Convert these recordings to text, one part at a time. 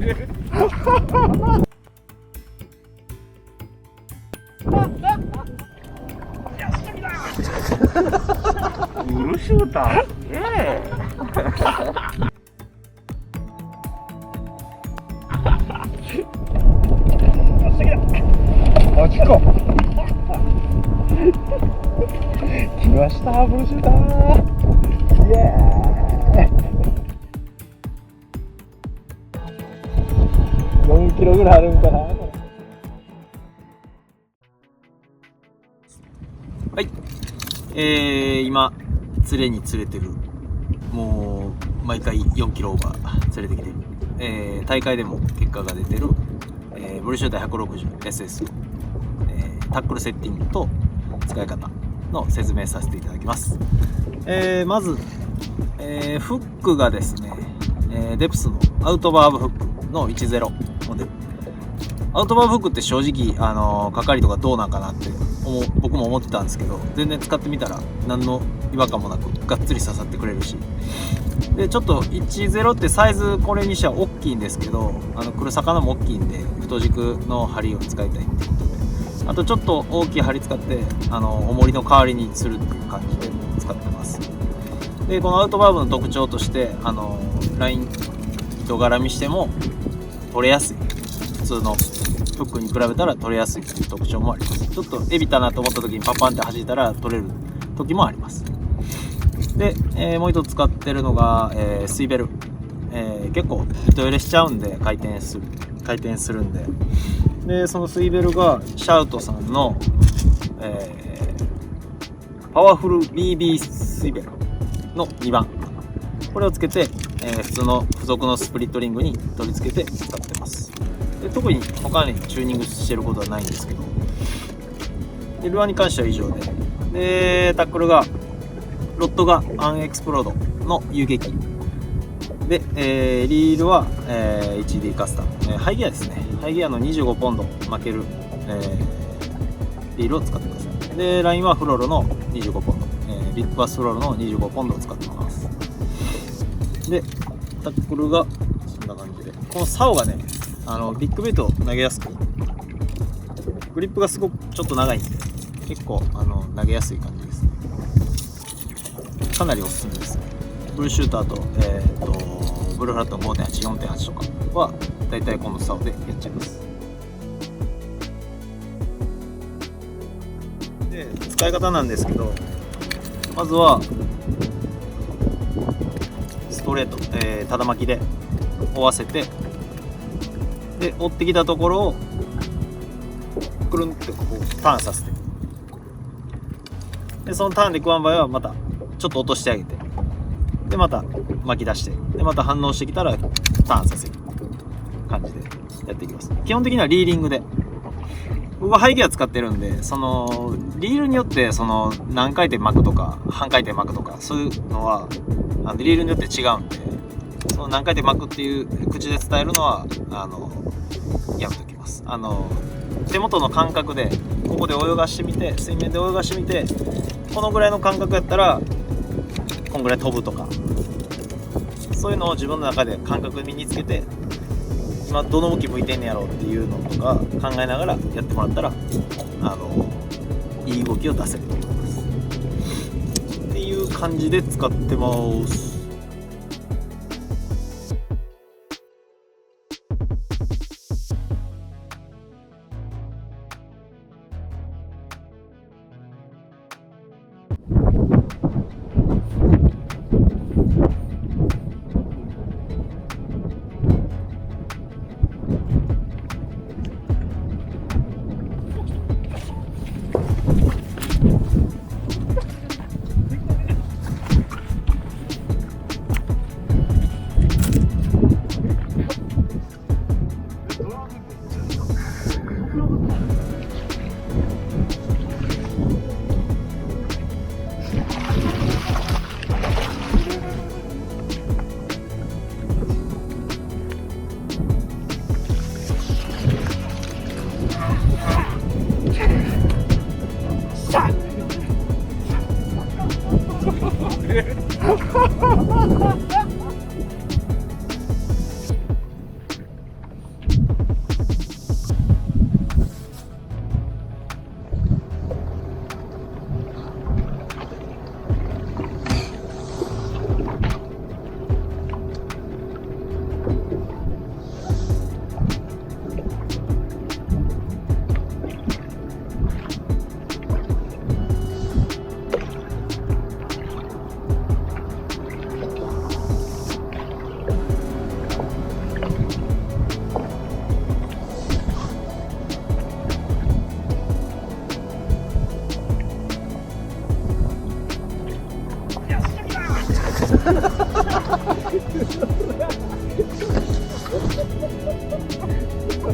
ウルシューターすげえ。マジか。来ましたブルシューター。イエーイ。4キロぐらいあるんかな。はい、今釣れに釣れてる、もう毎回4キロオーバー釣れてきてる、大会でも結果が出てる、ブルシューター 160SS の、タックルセッティングと使い方の説明させていただきます。まず、フックがですね、デプスのアウトバーブフックの10モデル。アウトバーブフックって正直かかりとかどうなんかなって僕も思ってたんですけど、全然使ってみたら何の違和感もなくがっつり刺さってくれるし、でちょっと10ってサイズこれにしては大きいんですけど、来る魚も大きいんで太軸の針を使いたいってことで、あとちょっと大きい針使って重りの代わりにするっていう感じで使ってます。でこのアウトバーブの特徴としてライン糸絡みしても取れやすい、普通のフックに比べたら取れやすいという特徴もあります。ちょっとエビたなと思った時にパパンって弾いたら取れる時もあります。で、もう一つ使ってるのが、スイベル、結構糸入れしちゃうんで回転するんで、そのスイベルがシャウトさんの、パワフル BB スイベルの2番、これをつけて、普通の付属のスプリットリングに取り付けて使ってます。で特に他にチューニングしてることはないんですけど、でルアーに関しては以上で、タックルがロッドがアンエクスプロードの遊撃で、リールは、HD カスタム、ハイギアですね。ハイギアの25ポンド巻ける、リールを使ってください。でラインはフロロの25ポンド、ビッグバスフロロの25ポンドを使ってます。でタックルがそんな感じで、この竿がねビッグベイトを投げやすく、グリップがすごくちょっと長いんで結構投げやすい感じですね。かなりおすすめですね。ブルーシューターと、ブルーフラットの 5.8、4.8 とかはだいたいこの竿でやっちゃいます。で使い方なんですけど、まずはストレート、ただ巻きで追わせて、で追ってきたところをくるんってこうターンさせて、でそのターンで食わん場合はまたちょっと落としてあげて、でまた巻き出して、でまた反応してきたらターンさせる感じでやっていきます。基本的にはリーディングで、僕はハイギア使ってるんで、そのリールによってその何回転巻くとか半回転巻くとかそういうのはリールによって違うんで、その何回転巻くっていう口で伝えるのはやめときます。手元の感覚でここで泳がしてみて、水面で泳がしてみて、このぐらいの感覚やったらこんぐらい飛ぶとか、そういうのを自分の中で感覚身につけて、今どの向き向いてんねやろうっていうのとか考えながらやってもらったらいい動きを出せると思いますっていう感じで使ってます。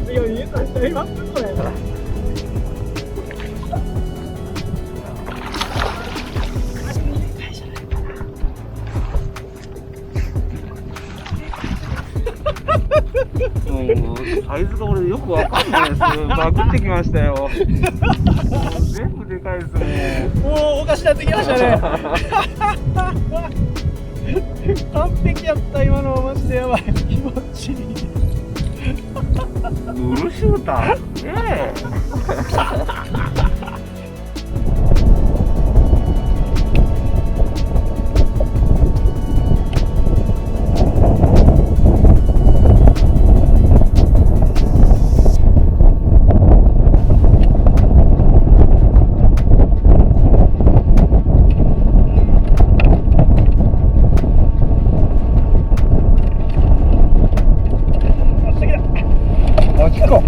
強いとしていますこれ。もうサイズが俺よくわかんないです。バグってきましたよ。全部でかいですね。もうおかしなってきましたね。完璧やった今のマジでやばい。気持ちいい。ブルシューターねあ、結構。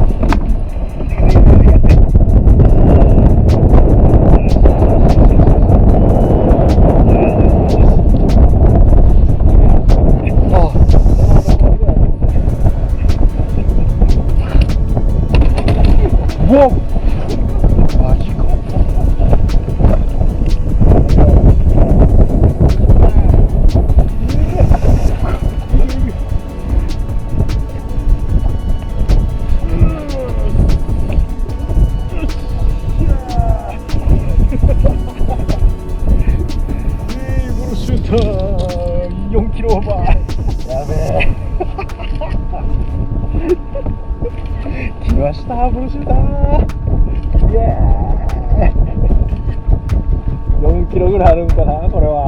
4キロオーバー。やべえ。来ましたブルーシューター。イエーイ。4キロぐらいあるんかなこれは。